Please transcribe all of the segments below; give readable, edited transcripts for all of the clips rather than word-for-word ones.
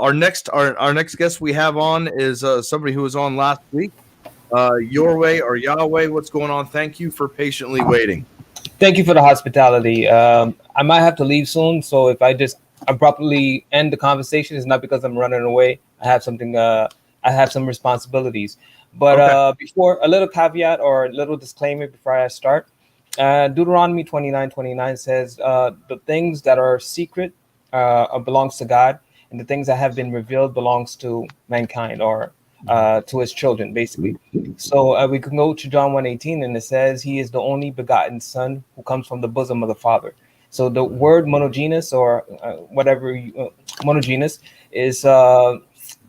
Our next guest we have on is somebody who was on last week. Your way or Yahweh, what's going on? Thank you for patiently waiting. Thank you for the hospitality. I might have to leave soon, so if I just abruptly end the conversation, it's not because I'm running away. I have something. I have some responsibilities. But Okay. Before, a little caveat or a little disclaimer before I start. Deuteronomy 29:29 says, "The things that are secret belongs to God, and the things that have been revealed belongs to mankind or to His children, basically." So we can go to John 1:18, and it says, "He is the only begotten Son who comes from the bosom of the Father." So the word monogenes or monogenes is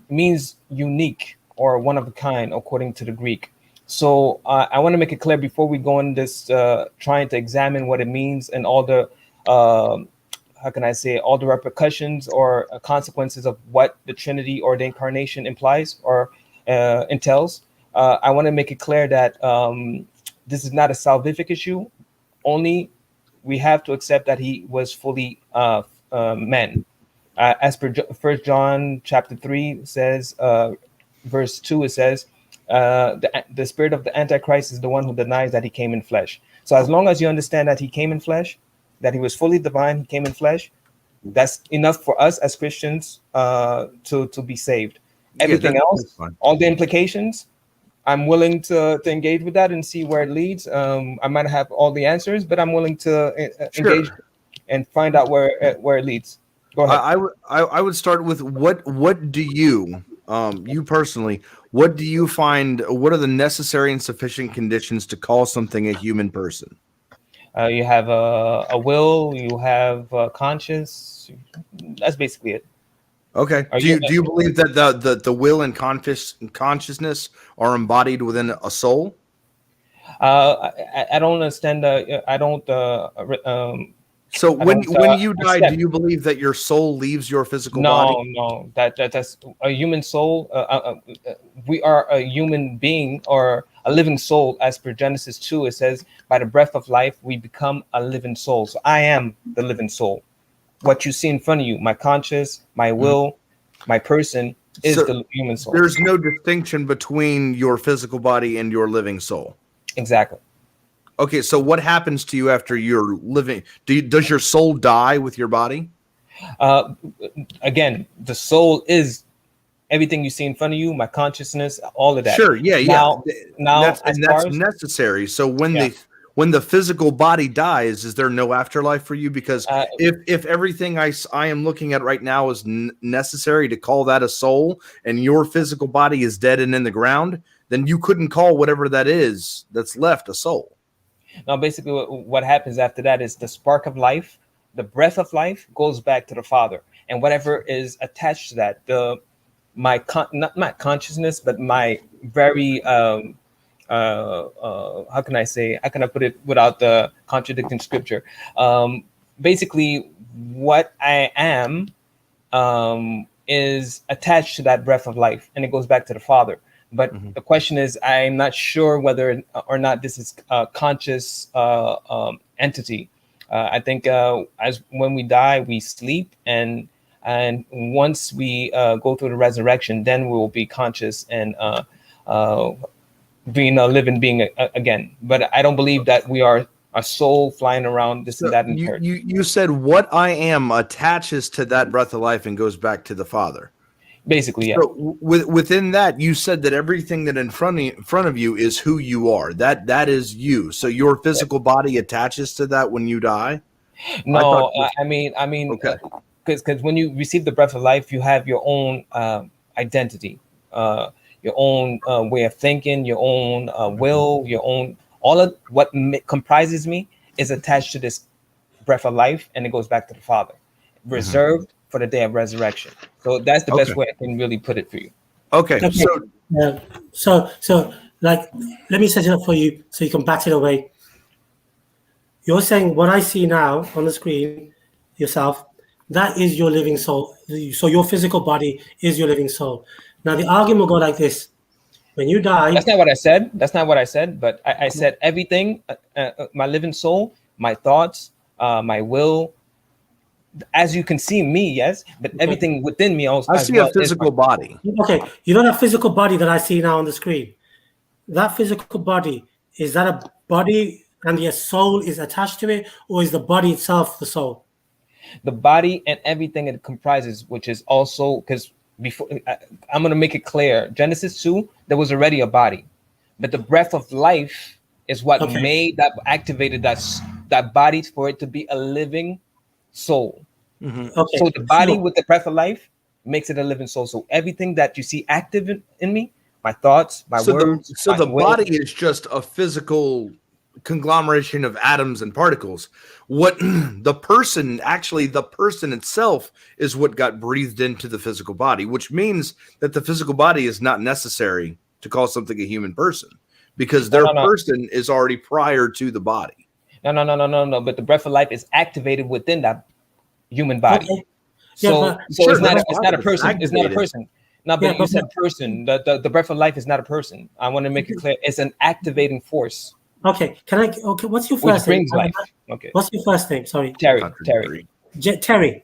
means unique or one of a kind, according to the Greek. So I want to make it clear before we go in this, trying to examine what it means and all the, how can I say, all the repercussions or consequences of what the Trinity or the Incarnation implies or entails. I want to make it clear that this is not a salvific issue. Only we have to accept that he was fully man. As per 1 John chapter 3 says, verse 2, it says, the spirit of the Antichrist is the one who denies that he came in flesh. So as long as you understand that he came in flesh, that he was fully divine, he came in flesh, that's enough for us as Christians to be saved. Everything else, all the implications, I'm willing to engage with that and see where it leads. I might have all the answers, but I'm willing to engage and find out where it leads. Go ahead. I would start with what do you personally, what do you find, what are the necessary and sufficient conditions to call something a human person? You have a will, you have a conscience. That's basically it. Okay. Do you believe that the will and consciousness are embodied within a soul? I don't understand. I don't. So when you die, do you believe that your soul leaves your physical body? No. That's a human soul. We are a human being or a living soul, as per Genesis 2. It says, "By the breath of life, we become a living soul." So I am the living soul. What you see in front of you, my conscience, my will, my person, is the human soul. There's no distinction between your physical body and your living soul. Exactly. Okay, so what happens to you after you're living? Does your soul die with your body? Again, the soul is everything you see in front of you, my consciousness, all of that. Sure, yeah. Now that's necessary. So when the physical body dies, is there no afterlife for you? Because if everything I am looking at right now is necessary to call that a soul, and your physical body is dead and in the ground, then you couldn't call whatever that is that's left a soul. Now, basically, what happens after that is the spark of life, the breath of life goes back to the Father, and whatever is attached to that, not my consciousness, but my very how can I say? How can I put it without the contradicting scripture? Basically, what I am is attached to that breath of life, and it goes back to the Father. But the question is, I'm not sure whether or not this is a conscious entity. I think as when we die, we sleep, and once we go through the resurrection, then we will be conscious and being a living being again. But I don't believe that we are a soul flying around this and that. You said what I am attaches to that breath of life and goes back to the Father. Basically, yeah. So within that, you said that everything that in front of you is who you are. That is you. So your physical body attaches to that when you die. No, I mean, okay. Because when you receive the breath of life, you have your own identity, your own way of thinking, your own will, your own, all of what comprises me is attached to this breath of life, and it goes back to the Father, reserved for the day of resurrection. So that's the best way I can really put it for you. Okay. So like, let me set it up for you so you can bat it away. You're saying what I see now on the screen, yourself, that is your living soul. So your physical body is your living soul. Now the argument will go like this. When you die... That's not what I said. But I said everything, my living soul, my thoughts, my will, as you can see me, yes, but everything within me also. I see a physical body. Okay, you know that physical body that I see now on the screen? That physical body, is that a body and your soul is attached to it, or is the body itself the soul? The body and everything it comprises, which is also, because before I'm going to make it clear, Genesis 2, there was already a body, but the breath of life is what made that, activated that body for it to be a living soul. Okay. So the body with the breath of life makes it a living soul. So everything that you see active in me, my thoughts, my words. So the body is just a physical conglomeration of atoms and particles. What the person itself is what got breathed into the physical body, which means that the physical body is not necessary to call something a human person, because their person is already prior to the body. No. But the breath of life is activated within that human body. Okay. So it's not a person. It's not a person. No, but you said person. The breath of life is not a person. I want to make it clear. It's an activating force. Okay. Okay. What's your first name? Life. Okay. What's your first name? Sorry. Terry. Terry.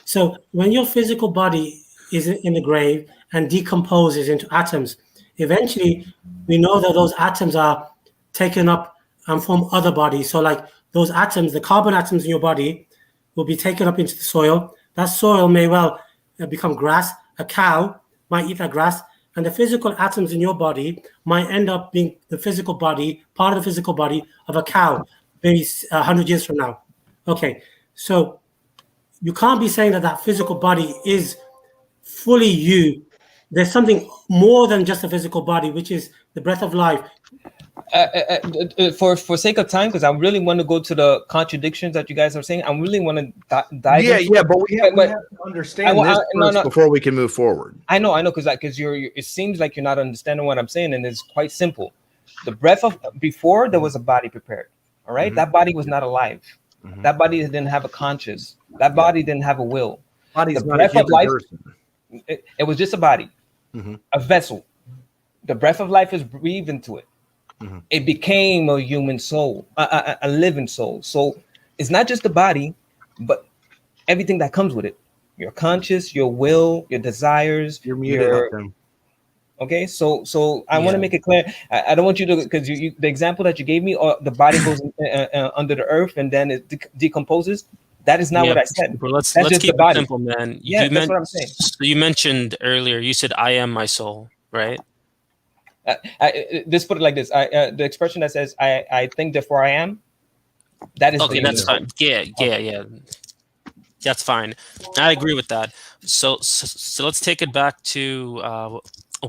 So when your physical body is in the grave and decomposes into atoms, eventually we know that those atoms are taken up and form other bodies. So like those atoms, the carbon atoms in your body will be taken up into the soil. That soil may well become grass. A cow might eat that grass, and the physical atoms in your body might end up being the physical body, part of the physical body of a cow, maybe 100 years from now. Okay, so you can't be saying that physical body is fully you. There's something more than just a physical body, which is the breath of life. For sake of time, because I really want to go to the contradictions that you guys are saying. I really want to dive. Yeah, but we have to understand this first before we can move forward. I know, because you're. It seems like you're not understanding what I'm saying, and it's quite simple. The breath of before there was a body prepared. All right, that body was not alive. That body didn't have a conscience. That body didn't have a will. Body's not a human person. It was just a body, a vessel. The breath of life is breathed into it. It became a human soul, a living soul. So it's not just the body, but everything that comes with it. Your conscience, your will, your desires. You're muted. Okay, so I want to make it clear. I don't want you to, because the example that you gave me, or the body goes under the earth and then it decomposes. That is not what I said. Let's keep it simple, man. That's what I'm saying. So you mentioned earlier, you said, "I am my soul," right? Just put it like this: the expression that says "I think, therefore I am." That is okay. That's fine. Yeah. That's fine. I agree with that. So let's take it back to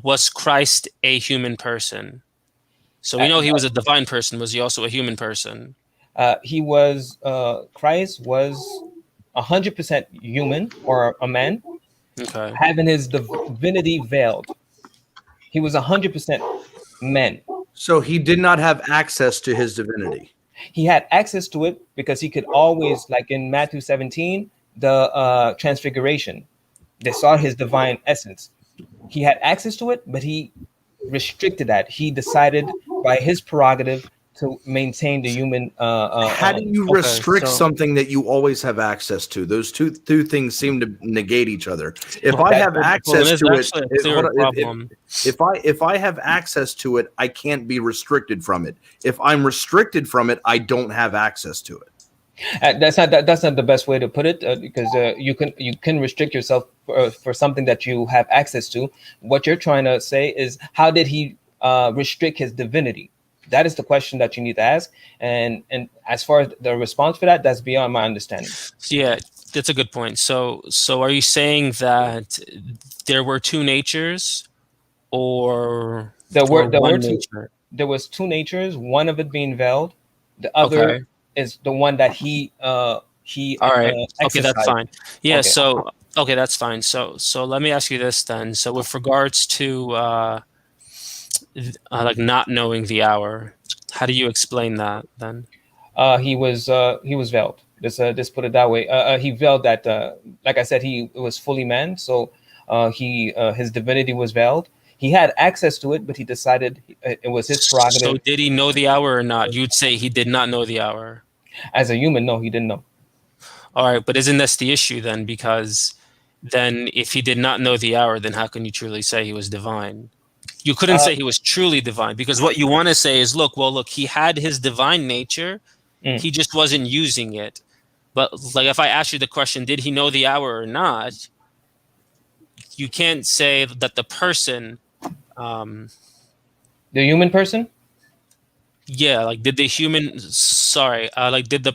was Christ a human person? So we know he was a divine person. Was he also a human person? He was. Christ was 100% human, or a man, having his divinity veiled. He was 100% man. So he did not have access to his divinity. He had access to it because he could always, like in Matthew 17, the transfiguration, they saw his divine essence. He had access to it, but he restricted that. He decided by his prerogative to maintain the human. How do you restrict something that you always have access to? Those two things seem to negate each other. If I have access to it, if I have access to it, I can't be restricted from it. If I'm restricted from it, I don't have access to it. That's not the best way to put it, because you can restrict yourself for something that you have access to. What you're trying to say is, how did he restrict his divinity? That is the question that you need to ask, and as far as the response for that, that's beyond my understanding. Yeah, that's a good point. So are you saying that there were two natures, or there was two natures? One of it being veiled, the other is the one that he. All right. Okay, that's fine. Yeah. Okay. That's fine. So let me ask you this then. So with regards to like not knowing the hour, how do you explain that then? He was veiled. Just put it that way. He veiled that. Like I said, he was fully man, so his divinity was veiled. He had access to it, but he decided it was his prerogative. So did he know the hour or not? You'd say he did not know the hour. As a human, no, he didn't know. All right, but isn't this the issue then? Because then if he did not know the hour, then how can you truly say he was divine? You couldn't say he was truly divine, because what you want to say is, look, he had his divine nature, he just wasn't using it. But like, if I ask you the question, did he know the hour or not? You can't say that the person, the human person. Yeah, like did the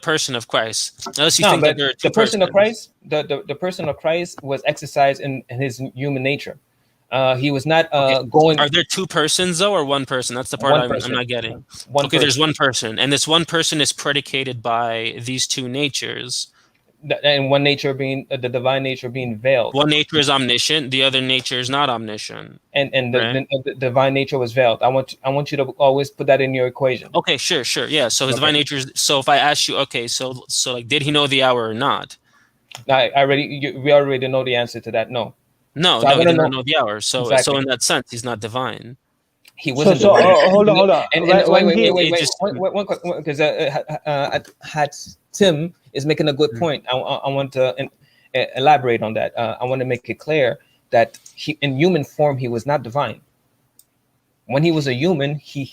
person of Christ? Unless you No, think but that there are the two person of persons. Christ, the person of Christ was exercised in his human nature. He was not Okay. going. Are there two persons though, or one person? That's the part One I'm person. not getting. One Okay, there's person. one person, and this one person is predicated by these two natures. And one nature being the divine nature being veiled. One nature is omniscient, the other nature is not omniscient. And right? the divine nature was veiled. I want you to always put that in your equation. Okay, sure, yeah. So his divine nature is. So if I ask you, okay, so like, did he know the hour or not? We already know the answer to that. No, he did not know the hour. So exactly. So in that sense, he's not divine. He wasn't. Hold on. And wait. Because Tim is making a good point. I want to elaborate on that. I want to make it clear that in human form, he was not divine. When he was a human, he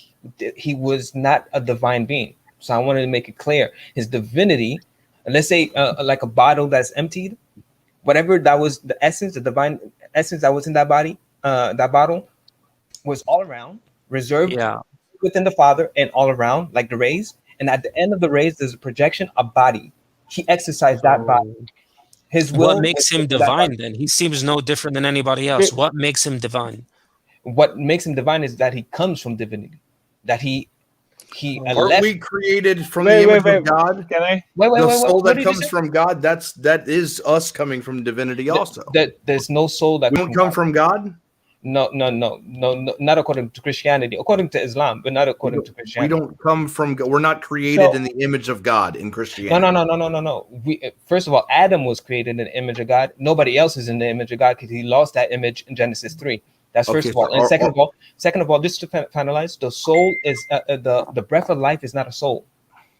was not a divine being. So I wanted to make it clear. His divinity, let's say like a bottle that's emptied, whatever that was, the essence, the divine essence that was in that body, that bottle, was all around, reserved within the Father and all around, like the rays. And at the end of the rays, there's a projection, a body. He exercised that body. His will. What makes him divine then? He seems no different than anybody else. What makes him divine? What makes him divine is that he comes from divinity. That aren't we created from the image of God? Can I? The soul that comes from God, that is us coming from divinity also. There's no soul that we don't come from God. No, not according to Christianity. According to Islam, but not according to Christianity. We don't come from. We're not created in the image of God in Christianity. No. First of all, Adam was created in the image of God. Nobody else is in the image of God because he lost that image in Genesis 3. That's first of all. And second of all, just to finalize, the soul is the breath of life is not a soul.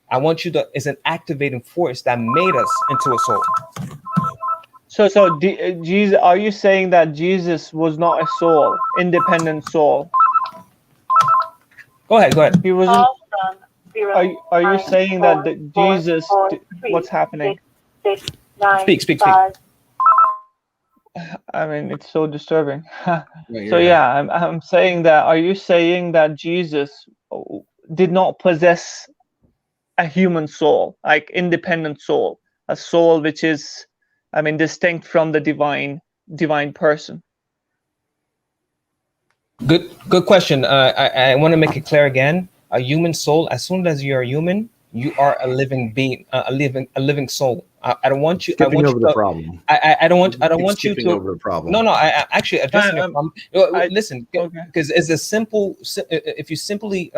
I want you to. It's an activating force that made us into a soul. So Jesus, are you saying that Jesus was not a soul, independent soul? Go ahead. He wasn't. Are you saying that Jesus? What's happening? Speak. I mean, it's so disturbing. So yeah, I'm saying that. Are you saying that Jesus did not possess a human soul, like independent soul, a soul which is, I mean, distinct from the divine person? Good question. I want to make it clear again. A human soul, as soon as you're human, you are a living being, a living soul. I don't want you. Skipping over the problem. I don't want you to. Over the problem. No. I actually addressing the problem. Listen, because it's a simple. If you simply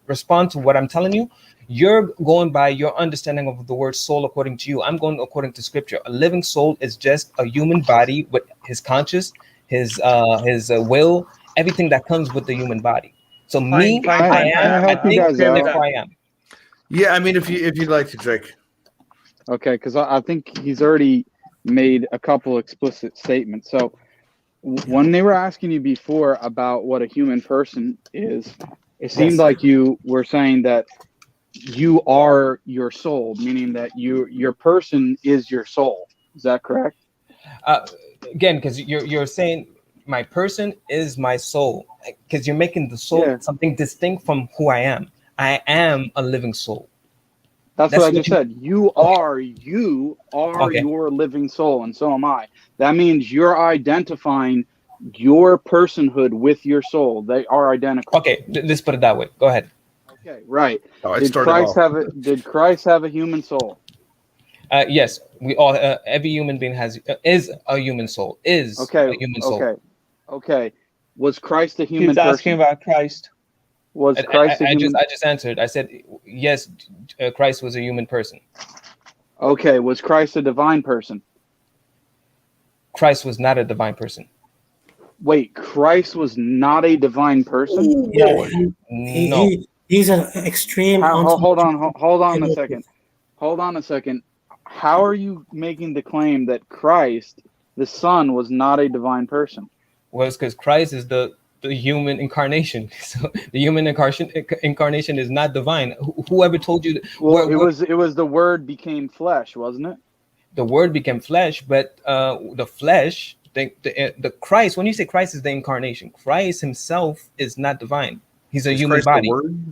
respond to what I'm telling you, you're going by your understanding of the word soul according to you. I'm going according to Scripture. A living soul is just a human body with his conscience, his will, everything that comes with the human body. So I am. Yeah, I mean, if you'd like to, Drake. Okay, because I think he's already made a couple explicit statements. So when they were asking you before about what a human person is, it seemed like you were saying that you are your soul, meaning that your person is your soul. Is that correct? Again, because you're saying my person is my soul, because you're making the soul something distinct from who I am. I am a living soul. That's what I just said. You are your living soul, and so am I. That means you're identifying your personhood with your soul. They are identical. Okay, let's put it that way. Go ahead. Okay, right. Did Christ have a human soul? Yes, we all. Every human being is a human soul. A human soul. Okay. Was Christ a human person? He's asking about Christ. Was Christ a human? I just answered. I said yes. Christ was a human person. Okay. Was Christ a divine person? Christ was not a divine person. Wait, Christ was not a divine person? Yeah, no. He's an extreme. Hold on a second. how are you making the claim that Christ, the Son, was not a divine person? Well, it's because Christ is the human incarnation. So the human incarnation is not divine. Whoever told you? Well, it was the Word became flesh, wasn't it? The Word became flesh, but the flesh, the Christ. When you say Christ is the incarnation, Christ himself is not divine. He's a human body.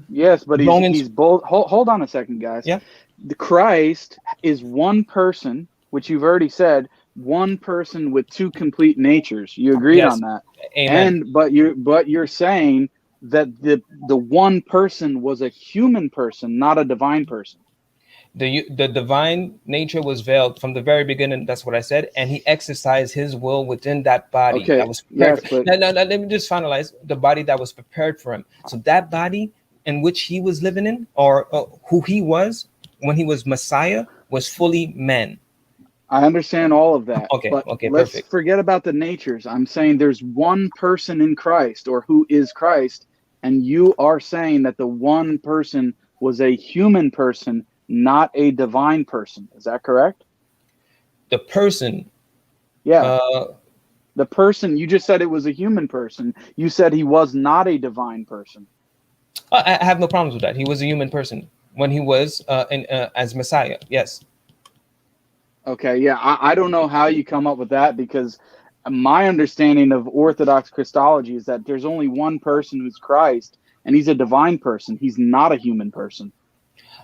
Yes, but he's both. Hold on a second, guys. Yeah. The Christ is one person, which you've already said, one person with two complete natures. You agreed on that. Amen. And but you're saying that the one person was a human person, not a divine person. The divine nature was veiled from the very beginning. That's what I said, and he exercised his will within that body. Okay. That was prepared. Yes, but now, let me just finalize the body that was prepared for him. So that body in which he was living in, or who he was when he was Messiah, was fully man. I understand all of that. Okay. But Okay. let's Perfect. forget about the natures. I'm saying there's one person in Christ, or who is Christ, and you are saying that the one person was a human person, not a divine person. Is that correct? The person. Yeah. The person, you just said it was a human person. You said he was not a divine person. I have no problems with that. He was a human person when he was as Messiah. Yes. Okay, yeah. I don't know how you come up with that, because my understanding of Orthodox Christology is that there's only one person who's Christ, and he's a divine person. He's not a human person.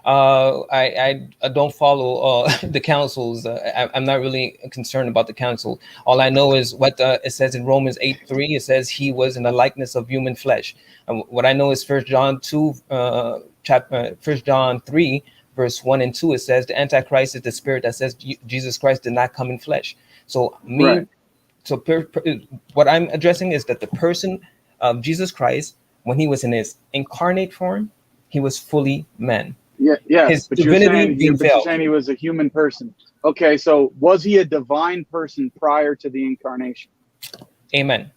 I don't follow the councils. I'm not really concerned about the council. All I know is what it says in Romans 8:3. It says he was in the likeness of human flesh. And what I know is 1 John 3, verse 1 and 2. It says the Antichrist is the spirit that says Jesus Christ did not come in flesh. So what I'm addressing is that the person of Jesus Christ, when he was in his incarnate form, he was fully man. Yeah, His but you're saying he was a human person. Okay, so was he a divine person prior to the incarnation? Amen.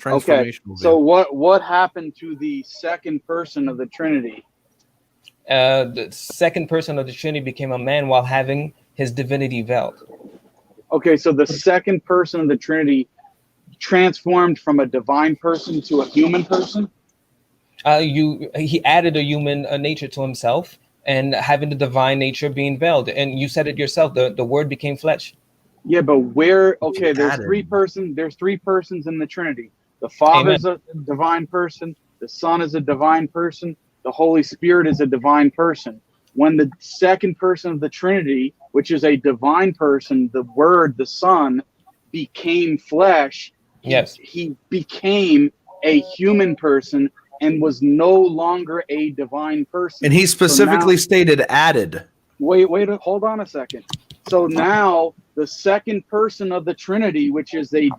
Okay, so what happened to the second person of the Trinity? The second person of the Trinity became a man while having his divinity veiled. Okay, so the second person of the Trinity transformed from a divine person to a human person? He added a human nature to himself, and having the divine nature being veiled. And you said it yourself, the word became flesh. Yeah, but where, okay, there's three persons in the Trinity. The Father's a divine person, the Son is a divine person, the Holy Spirit is a divine person. When the second person of the Trinity, which is a divine person, the Word, the Son, became flesh, he became a human person and was no longer a divine person. And he specifically stated added. Wait, hold on a second. So now the second person of the Trinity, which is the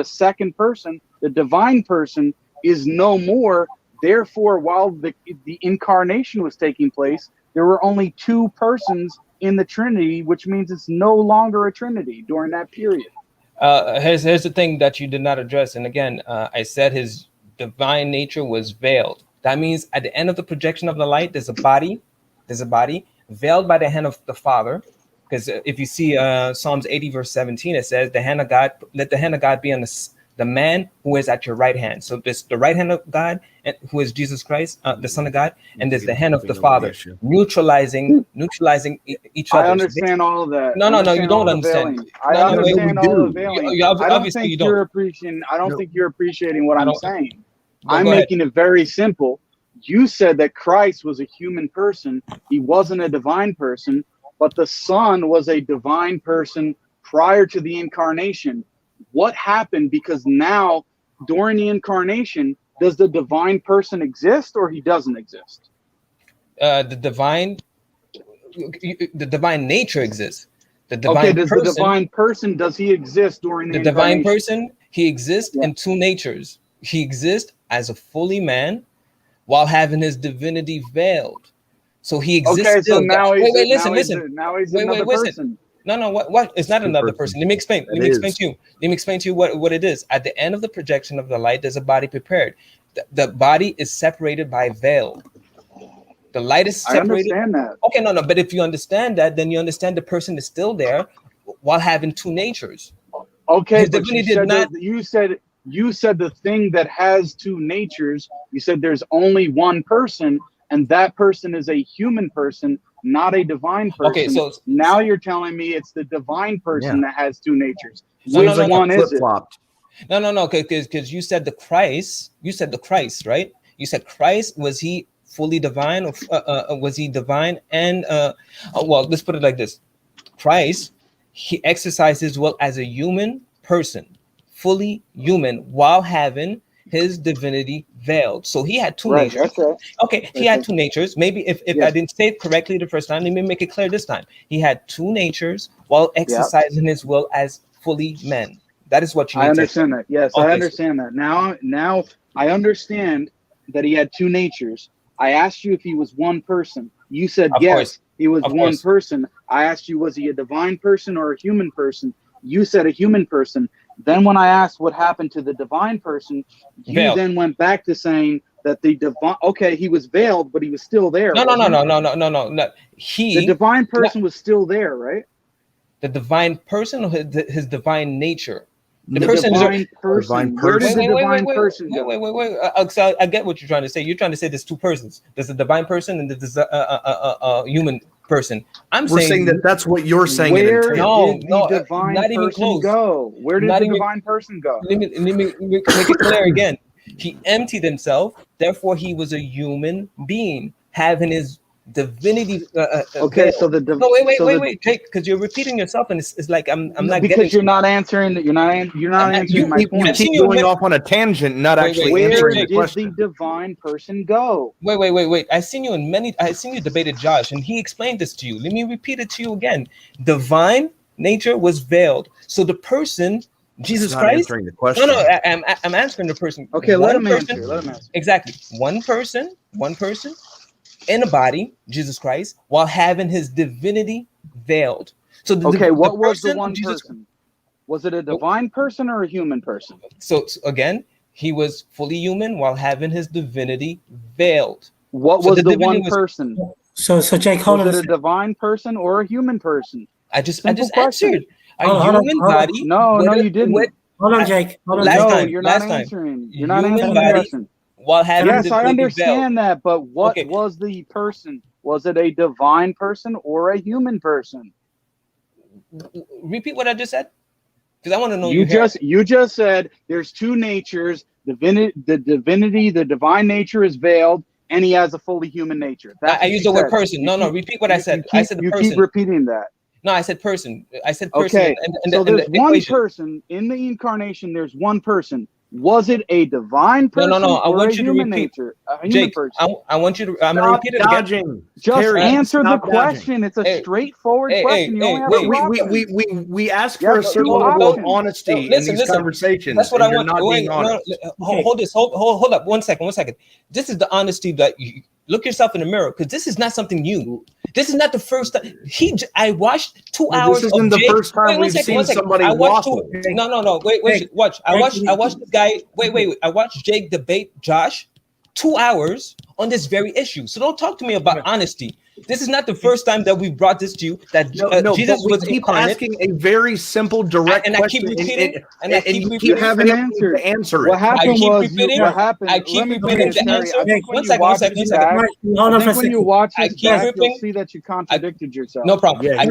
second person, the divine person, is no more. Therefore, while the incarnation was taking place, there were only two persons in the Trinity, which means it's no longer a Trinity during that period. Here's the thing that you did not address. And again, I said his divine nature was veiled. That means at the end of the projection of the light, there's a body veiled by the hand of the Father. Because if you see Psalms 80 verse 17, it says the hand of God, let the hand of God be on the man who is at your right hand. So there's the right hand of God, who is Jesus Christ, the Son of God, and there's the hand of the Father, neutralizing each other. I understand all of that. No, you don't understand. I understand all the veiling. I don't think you're appreciating what I'm saying. I'm making it very simple. You said that Christ was a human person. He wasn't a divine person, but the Son was a divine person prior to the incarnation. What happened? Because now, during the incarnation, does the divine person exist or he doesn't exist? The divine nature exists. The divine person, does he exist during the incarnation? Divine person, he exists in two natures. He exists as a fully man while having his divinity veiled. So he exists. Okay, so now listen. Now he's another person. No, what? It's not another person. Let me explain. Let me explain to you what it is. At the end of the projection of the light, there's a body prepared. The body is separated by veil. The light is separated. I understand that. Okay, no, but if you understand that, then you understand the person is still there while having two natures. Okay, but you said the thing that has two natures, you said there's only one person, and that person is a human person, not a divine person. Okay, so now you're telling me it's the divine person that has two natures. Which one is it? No, because you said the Christ, right? You said Christ, was he fully divine, or was he divine? And well, let's put it like this: Christ, he exercised his will as a human person, fully human, while having his divinity veiled. So he had two natures. Right. Okay, he had two natures. Maybe if I didn't say it correctly the first time, let me make it clear this time. He had two natures while exercising his will as fully man. That is what you need. I understand that. Yes, okay. I understand that. Now I understand that he had two natures. I asked you if he was one person. You said yes, he was one person. I asked you, was he a divine person or a human person? You said a human person. Then when I asked what happened to the divine person, you then went back to saying that the divine, okay, he was veiled, but he was still there. No. The divine person was still there, right? The divine person or his divine nature? The divine person. Where does the divine person go? Wait. So I get what you're trying to say. You're trying to say there's two persons. There's a divine person and there's a human person. We're saying that that's what you're saying. Where did the divine person go? Where did the divine person go? Let me make it clear again. He emptied himself. Therefore, he was a human being having his divinity. Okay, so the wait, Jake, because you're repeating yourself, and it's like I'm not because getting. You're not answering. You're not answering my point. You keep going off on a tangent, not actually answering the question. Where did the divine person go? Wait. I seen you debated Josh, and he explained this to you. Let me repeat it to you again. Divine nature was veiled, so the person, Jesus Christ. Answering the question. No, I'm answering the person. Okay, let him answer. Exactly, one person in a body, Jesus Christ, while having his divinity veiled. So what was the one person? Was it a divine person or a human person? So again, he was fully human while having his divinity veiled. What was the one person? So Jake, hold on. Was it a divine person or a human person? I just answered. A human body. No, you didn't. Hold on, Jake. You're not answering. You're not answering the question. While having yes, I understand that, but what was the person? Was it a divine person or a human person? Repeat what I just said, because I want to know. You just said there's two natures. The divine nature is veiled, and he has a fully human nature. I used the word person. No. Repeat what I said. I said the person. You keep repeating that. No, I said person. Okay. So there's one person in the incarnation. There's one person. Was it a divine person? No. I want you to repeat. Nature, a human Jake, person? I want you to. I'm going to repeat it again. Just answer the question. It's a straightforward question. We ask for a certain level of honesty in these conversations. That's what I want. Not being honest. Hold up. One second. This is the honesty that you look yourself in the mirror, because this is not something new. This is not the first time. I watched 2 hours. This isn't the first time we've seen somebody waffle. No. Wait. Watch. I watched this guy. Wait. I watched Jake debate Josh 2 hours on this very issue. So don't talk to me about honesty. This is not the first time that we brought this to you. That Jesus was incarnate. Asking a very simple, direct question. I keep repeating. And I keep repeating. You haven't answered. Answer it. What happened was what happened. I keep repeating the answer. One second. I think when you watch it back, you'll see that you contradicted yourself. No problem. Yeah,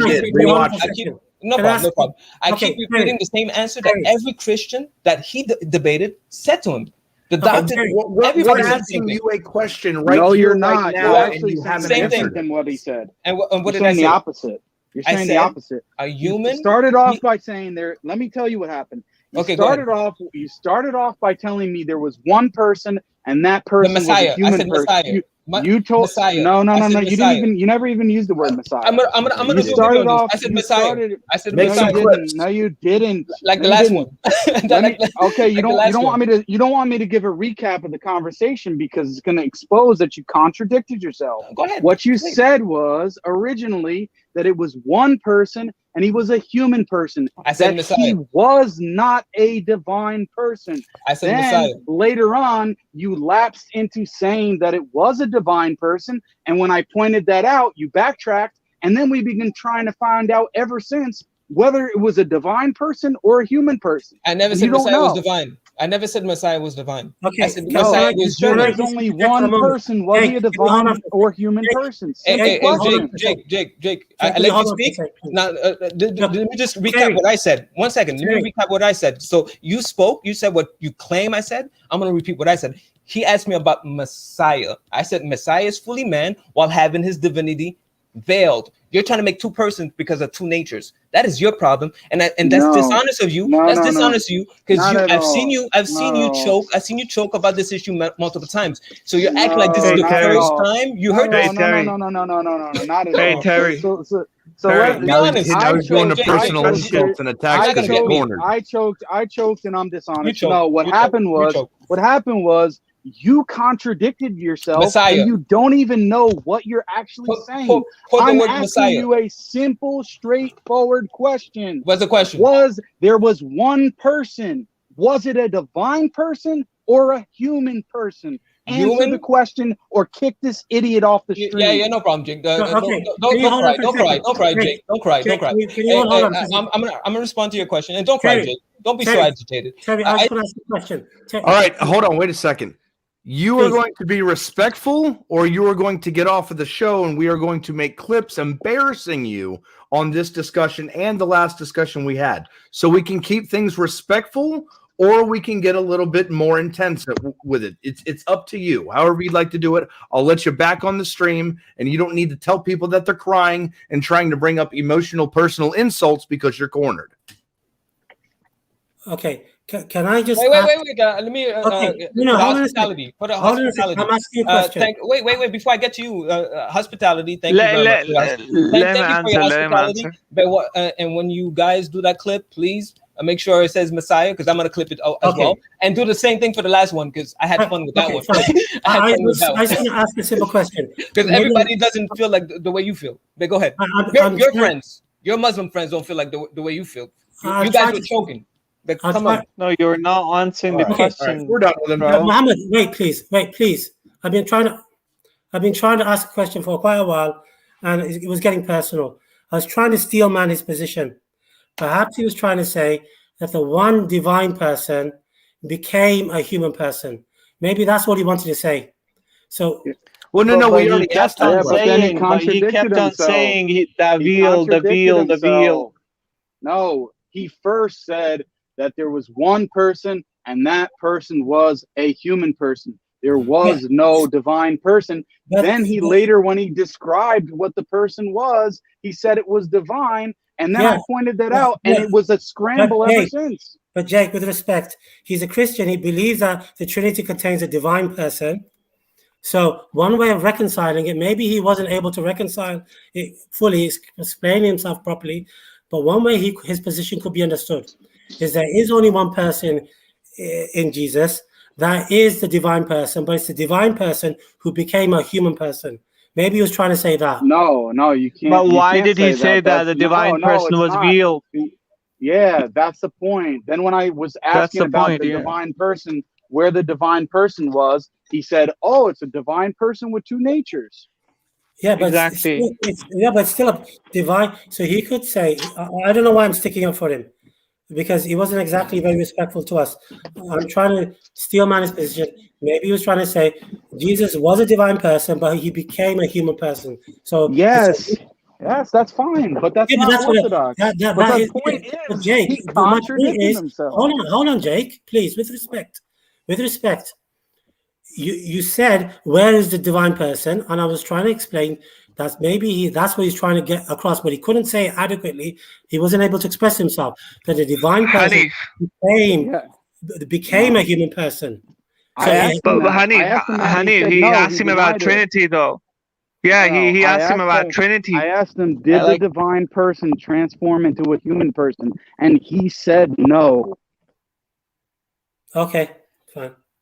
No problem. I keep repeating the same answer that every Christian that he debated said to him. The doctor. We're asking you a question right No, here, you're not. right You're now, actually and you haven't saying answered than what he said. And what You're did I say? The opposite. You're saying the opposite. A human. You started off by saying there. Let me tell you what happened. You started off by telling me there was one person, and that person was a human person. You told Messiah. No. You never even used the word Messiah. I'm gonna start off. I said Messiah. No, you didn't. Like the last one. Okay, you don't want me to give a recap of the conversation because it's going to expose that you contradicted yourself. Go ahead. What you said was originally that it was one person and he was a human person. I said that Messiah. He was not a divine person. I said then Messiah. Later on, you lapsed into saying that it was a divine person. And when I pointed that out, you backtracked. And then we began trying to find out ever since whether it was a divine person or a human person. I never said Messiah was divine. I never said Messiah was divine. Okay. I said Messiah was human. There's only one person. Was he a divine or human person? Hey, Jake. Let me speak. Now, let me just recap what I said. 1 second. Let me recap what I said. So you spoke. You said what you claim I said. I'm going to repeat what I said. He asked me about Messiah. I said Messiah is fully man while having his divinity veiled. You're trying to make two persons because of two natures. That is your problem, and that's dishonest of you. That's dishonest of you because I've seen you choke. I've seen you choke about this issue multiple times. So you're acting like this is the first time you heard this. No, not at all. Hey, Terry. So Terry, let's be honest. I was going to personal insults and attacks to get cornered. I choked, and I'm dishonest. No, what happened was you contradicted yourself, Messiah. And you don't even know what you're actually saying. I'm asking you a simple, straightforward question. What's the question? There was one person. Was it a divine person or a human person? Answer the question or kick this idiot off the street. Yeah, no problem, Jake. Don't cry, Jake. Don't cry. I'm gonna respond to your question, and don't cry, Jake. Don't be so agitated. Terry, I just want to ask you a question. All right, hold on, wait a second. You are going to be respectful, or you are going to get off of the show, and we are going to make clips embarrassing you on this discussion and the last discussion we had. So we can keep things respectful, or we can get a little bit more intense with it. It's up to you. However you'd like to do it, I'll let you back on the stream, and you don't need to tell people that they're crying and trying to bring up emotional, personal insults because you're cornered. Okay. Can I just wait? Let me hospitality. For the hospitality. I'm asking you a question. Wait. Before I get to you, hospitality. Thank you very much. Thank you for your hospitality. But and when you guys do that clip, please make sure it says Messiah, because I'm gonna clip it as well. And do the same thing for the last one, because I had fun with that one. I just want to ask a simple question. Because everybody doesn't feel like the way you feel. But go ahead. Your friends, your Muslim friends, don't feel like the way you feel. You guys were choking. Come on. No, you're not answering the question. Right. We're done with them, bro. Muhammad, wait, please. I've been trying to ask a question for quite a while, and it was getting personal. I was trying to steel man his position. Perhaps he was trying to say that the one divine person became a human person. Maybe that's what he wanted to say. So, we already asked him. He kept on saying the veil. No, he first said that there was one person, and that person was a human person. There was no divine person. Then he later, when he described what the person was, he said it was divine, and then I pointed that out, and it was a scramble ever since. But Jake, with respect, he's a Christian. He believes that the Trinity contains a divine person. So one way of reconciling it, maybe he wasn't able to reconcile it fully, explain himself properly, but one way his position could be understood is there is only one person in Jesus that is the divine person, but it's the divine person who became a human person. Maybe he was trying to say that. No, you can't. But why did he say that the divine person was veiled? Yeah, that's the point. Then when I was asking about the divine person, where the divine person was, he said, "Oh, it's a divine person with two natures." Yeah, but exactly. But still a divine. So he could say, I don't know why I'm sticking up for him, because he wasn't exactly very respectful to us. I'm trying to steel man his position. Maybe he was trying to say Jesus was a divine person, but he became a human person. So yes, that's fine, but that's not orthodox. The point is, Jake, he contradicted himself. Hold on, Jake, please, with respect. You said, where is the divine person? And I was trying to explain that maybe that's what he's trying to get across, but he couldn't say it adequately. He wasn't able to express himself. That the divine person became a human person. So Hanif, he asked him about Trinity, though. Yeah, he asked him about Trinity. I asked him, did the divine person transform into a human person? And he said no. Okay, fine.